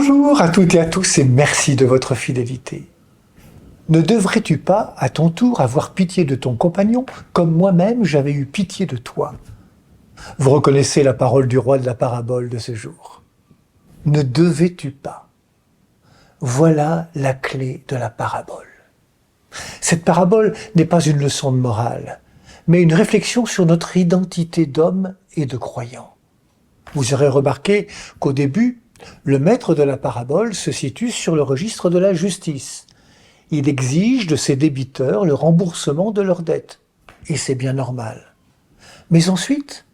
Bonjour à toutes et à tous et merci de votre fidélité. Ne devrais-tu pas, à ton tour, avoir pitié de ton compagnon, comme moi-même j'avais eu pitié de toi? Vous reconnaissez la parole du roi de la parabole de ce jour. Ne devais-tu pas? Voilà la clé de la parabole. Cette parabole n'est pas une leçon de morale, mais une réflexion sur notre identité d'homme et de croyant. Vous aurez remarqué qu'au début, le maître de la parabole se situe sur le registre de la justice. Il exige de ses débiteurs le remboursement de leurs dettes. Et c'est bien normal. Mais ensuite,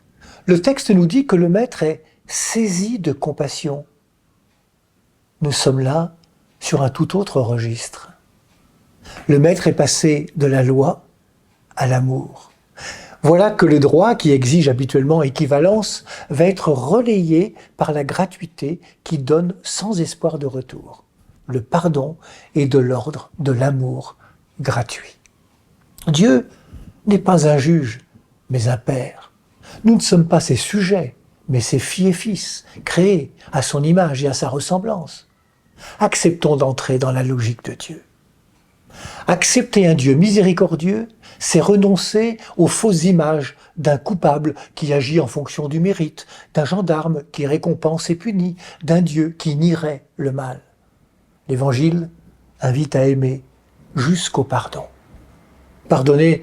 le texte nous dit que le maître est saisi de compassion. Nous sommes là sur un tout autre registre. Le maître est passé de la loi à l'amour. Voilà que le droit, qui exige habituellement équivalence, va être relayé par la gratuité qui donne sans espoir de retour. Le pardon est de l'ordre de l'amour gratuit. Dieu n'est pas un juge, mais un père. Nous ne sommes pas ses sujets, mais ses filles et fils, créés à son image et à sa ressemblance. Acceptons d'entrer dans la logique de Dieu. Accepter un Dieu miséricordieux, c'est renoncer aux fausses images d'un coupable qui agit en fonction du mérite, d'un gendarme qui récompense et punit, d'un Dieu qui nierait le mal. L'Évangile invite à aimer jusqu'au pardon. Pardonner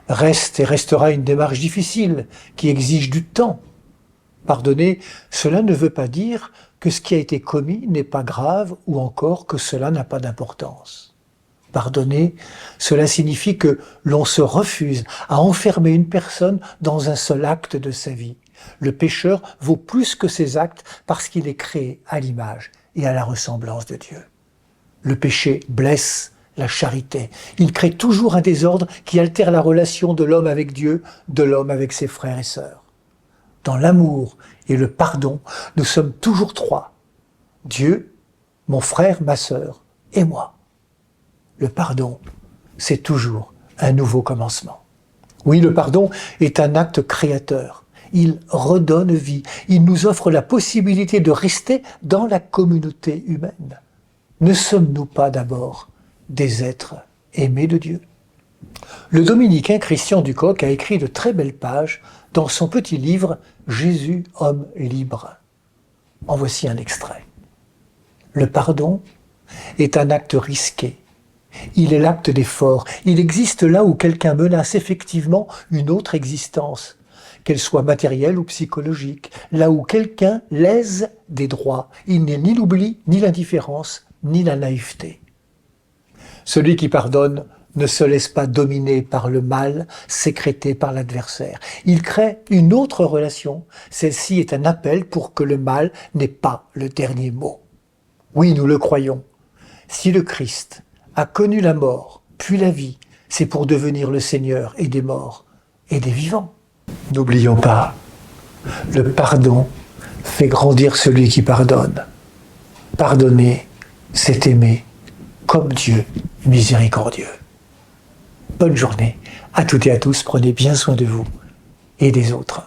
reste et restera une démarche difficile qui exige du temps. Pardonner, cela ne veut pas dire que ce qui a été commis n'est pas grave ou encore que cela n'a pas d'importance. Pardonner, cela signifie que l'on se refuse à enfermer une personne dans un seul acte de sa vie. Le pécheur vaut plus que ses actes parce qu'il est créé à l'image et à la ressemblance de Dieu. Le péché blesse la charité. Il crée toujours un désordre qui altère la relation de l'homme avec Dieu, de l'homme avec ses frères et sœurs. Dans l'amour et le pardon, nous sommes toujours trois. Dieu, mon frère, ma sœur et moi. Le pardon, c'est toujours un nouveau commencement. Oui, le pardon est un acte créateur. Il redonne vie. Il nous offre la possibilité de rester dans la communauté humaine. Ne sommes-nous pas d'abord des êtres aimés de Dieu? Le dominicain Christian Ducoq a écrit de très belles pages dans son petit livre « Jésus, homme libre ». En voici un extrait. Le pardon est un acte risqué. Il est l'acte d'effort. Il existe là où quelqu'un menace effectivement une autre existence, qu'elle soit matérielle ou psychologique, là où quelqu'un lèse des droits. Il n'est ni l'oubli, ni l'indifférence, ni la naïveté. Celui qui pardonne ne se laisse pas dominer par le mal sécrété par l'adversaire. Il crée une autre relation. Celle-ci est un appel pour que le mal n'ait pas le dernier mot. Oui, nous le croyons. Si le Christ a connu la mort, puis la vie, c'est pour devenir le Seigneur et des morts et des vivants. N'oublions pas, le pardon fait grandir celui qui pardonne. Pardonner, c'est aimer comme Dieu miséricordieux. Bonne journée à toutes et à tous, prenez bien soin de vous et des autres.